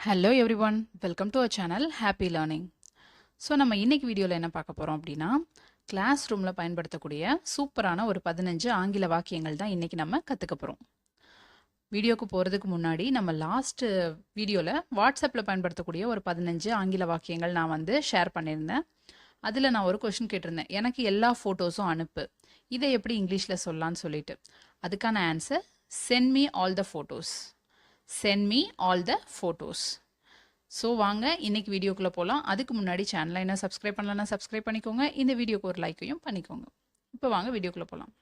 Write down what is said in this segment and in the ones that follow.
Hello everyone, welcome to our channel Happy Learning. So நம்ம இன்னைக்கு வீடியோல என்ன பார்க்க போறோம் அப்படின்னா கிளாஸ் ரூம்ல பயன்படுத்தக்கூடிய சூப்பரான ஒரு 15 ஆங்கில வாக்கியங்கள் தான் இன்னைக்கு நம்ம கத்துக்க போறோம். வீடியோக்கு போறதுக்கு முன்னாடி நம்ம லாஸ்ட் வீடியோல வாட்ஸ்அப்ல பயன்படுத்தக்கூடிய ஒரு 15 ஆங்கில வாக்கியங்கள் நான் வந்து ஷேர் பண்ணியிருந்தேன். அதில் நான் ஒரு கொஷின் கேட்டிருந்தேன், எனக்கு எல்லா ஃபோட்டோஸும் அனுப்பு, இதை எப்படி இங்கிலீஷில் சொல்லலான்னு சொல்லிட்டு. அதுக்கான answer send me all the photos. Send me all the photos. So வாங்க இன்னைக்கு வீடியோக்குள்ளே போகலாம். அதுக்கு முன்னாடி சேனலை என்ன சப்ஸ்கிரைப் பண்ணலன்னா சப்ஸ்கிரைப் பண்ணிக்கோங்க, இந்த வீடியோக்கு ஒரு லைக்கையும் பண்ணிக்கோங்க. இப்போ வாங்க வீடியோக்குள்ளே போகலாம்.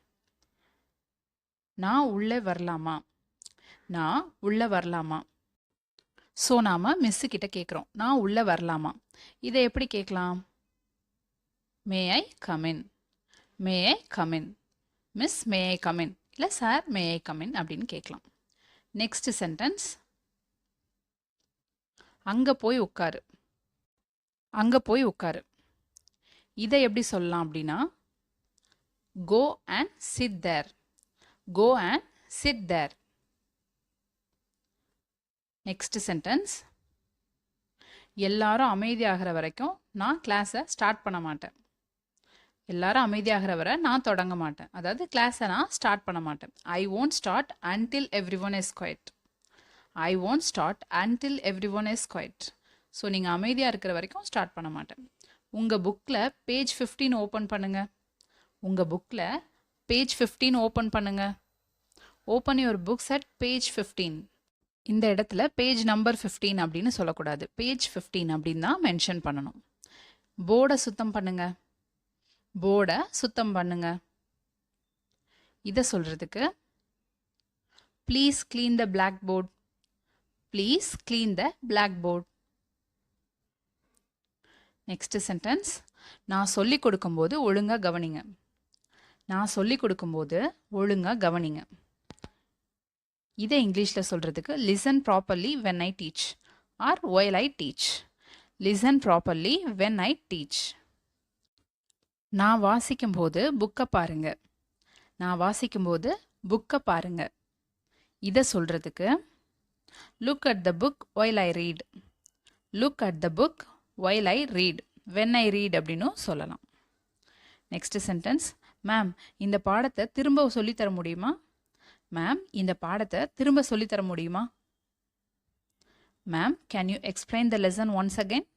நான் உள்ளே வரலாமா? நான் உள்ளே வரலாமா? ஸோ நாம் மிஸ்ஸு கிட்ட கேட்குறோம், நான் உள்ளே வரலாமா? இதை எப்படி கேட்கலாம்? May I come in. May I come in. Miss may I come in, இல்லை சார் மே ஐ கமின் அப்படின்னு கேட்கலாம். நெக்ஸ்ட் சென்டென்ஸ், அங்கே போய் உட்காரு. அங்கே போய் உட்காரு. இதை எப்படி சொல்லலாம் அப்படின்னா go and sit there. Go and sit there. Next sentence, எல்லாரும் அமைதியாகிற வரைக்கும் நான் கிளாஸை ஸ்டார்ட் பண்ண மாட்டேன். எல்லாரும் அமைதியாகிற வரை நான் தொடங்க மாட்டேன், அதாவது கிளாஸை நான் ஸ்டார்ட் பண்ண மாட்டேன். ஐ won't start until everyone is quiet. I won't start until everyone is quiet. So நீங்கள் அமைதியாக இருக்கிற வரைக்கும் ஸ்டார்ட் பண்ண மாட்டேன். உங்கள் புக்கில் பேஜ் 15 ஓப்பன் பண்ணுங்க. உங்கள் புக்கில் பேஜ் 15 ஓப்பன் பண்ணுங்க. Open your books at page 15. இந்த இடத்துல பேஜ் நம்பர் 15 அப்படின்னு சொல்லக்கூடாது, பேஜ் 15 அப்படின்னு தான் மென்ஷன் பண்ணணும். போர்டை சுத்தம் பண்ணுங்க. போர்டை சுத்தம் பண்ணுங்க. இதை சொல்கிறதுக்கு please clean the blackboard. Please clean the blackboard. Next sentence, நான் சொல்லி கொடுக்கும்போது ஒழுங்காக கவனிங்க. நான் சொல்லி கொடுக்கும்போது ஒழுங்காக கவனிங்க. இதை இங்கிலீஷில் சொல்கிறதுக்கு listen properly when I teach or while I teach. Listen properly when I teach. நான் வாசிக்கும்போது புக்கை பாருங்க. நான் வாசிக்கும்போது புக்கை பாருங்க. இதை சொல்கிறதுக்கு look at the book while I read. Look at the book while I read. When I read அப்படின்னு சொல்லலாம். நெக்ஸ்ட் சென்டென்ஸ், மேம் இந்த பாடத்தை திரும்ப சொல்லித்தர முடியுமா? மேம் இந்த பாடத்தை திரும்ப சொல்லித்தர முடியுமா? Ma'am can you explain the lesson once again?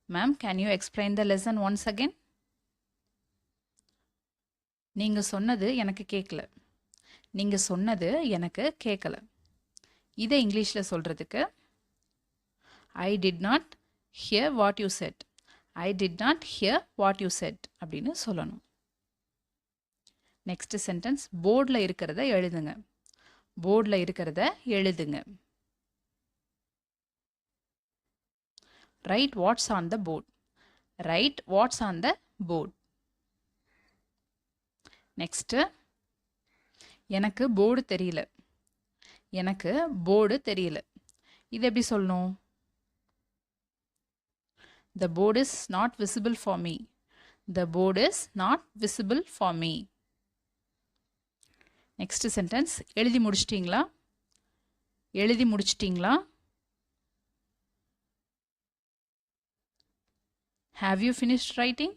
Ma'am can you explain the lesson once again? நீங்கள் சொன்னது எனக்கு கேட்கல. நீங்கள் சொன்னது எனக்கு கேட்கல. இதை இங்கிலீஷில் சொல்கிறதுக்கு I did not here what you said. I did not here what you said அப்படின்னு சொல்லணும். நெக்ஸ்ட் சென்டென்ஸ், போர்டில் இருக்கிறத எழுதுங்க. போர்டில் இருக்கிறத எழுதுங்க. Write what's on the board. Write what's on the board. Next, எனக்கு போர்டு தெரியல. எனக்கு போர்டு தெரியல. இது எப்படி சொல்லணும்? The board is not visible for me. The board is not visible for me. Next sentence, எழுதி முடிச்சிட்டிங்களா? எழுதி முடிச்சிட்டிங்களா? Have you finished writing?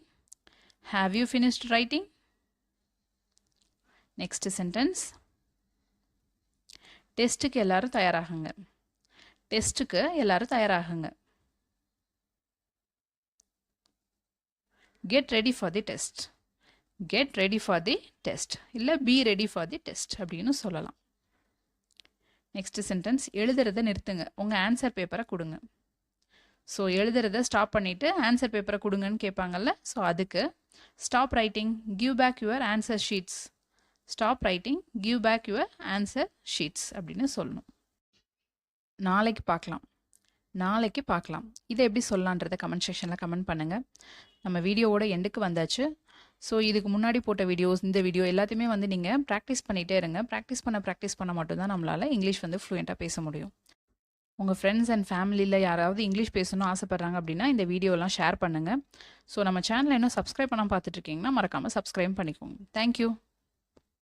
Have you finished writing? Next sentence, டெஸ்ட்டுக்கு எல்லாரும் தயாராகுங்க. டெஸ்ட்டுக்கு எல்லாரும் தயாராகுங்க. Get ready for the test. Get ready for the test, இல்லை be ready for the test அப்படின்னு சொல்லலாம். நெக்ஸ்ட் சென்டென்ஸ், எழுதுறதை நிறுத்துங்க. உங்கள் ஆன்சர் பேப்பரை கொடுங்க. ஸோ எழுதுறதை ஸ்டாப் பண்ணிவிட்டு ஆன்சர் பேப்பரை கொடுங்கன்னு கேட்பாங்கல்ல, ஸோ அதுக்கு stop writing, give back your answer sheets. Stop writing, give back your answer sheets அப்படின்னு சொல்லணும். நாளைக்கு பார்க்கலாம். நாளைக்கு பார்க்கலாம். இதை எப்படி சொல்லலான்றதை கமெண்ட் செக்ஷனில் கமெண்ட் பண்ணுங்கள். நம்ம வீடியோவோட எண்டுக்கு வந்தாச்சு. ஸோ இதுக்கு முன்னாடி போட்ட வீடியோஸ், இந்த வீடியோ எல்லாத்தையுமே வந்து நீங்கள் ப்ராக்டிஸ் பண்ணிகிட்டே இருங்க. ப்ராக்டிஸ் பண்ண மட்டும்தான் நம்மளால் இங்கிலீஷ் வந்து ஃப்ளூயண்ட்டாக பேச முடியும். உங்கள் ஃப்ரெண்ட்ஸ் அண்ட் ஃபேமிலியில் யாராவது இங்கிலீஷ் பேசணும்னு ஆசைப்பட்றாங்க அப்படின்னா இந்த வீடியோலாம் ஷேர் பண்ணுங்கள். ஸோ நம்ம சேனலை இன்னும் சப்ஸ்கிரைப் பண்ணாமல் பார்த்துட்ருக்கீங்கன்னா மறக்காமல் சப்ஸ்கிரைப் பண்ணிக்கோங்க. தேங்க்யூ.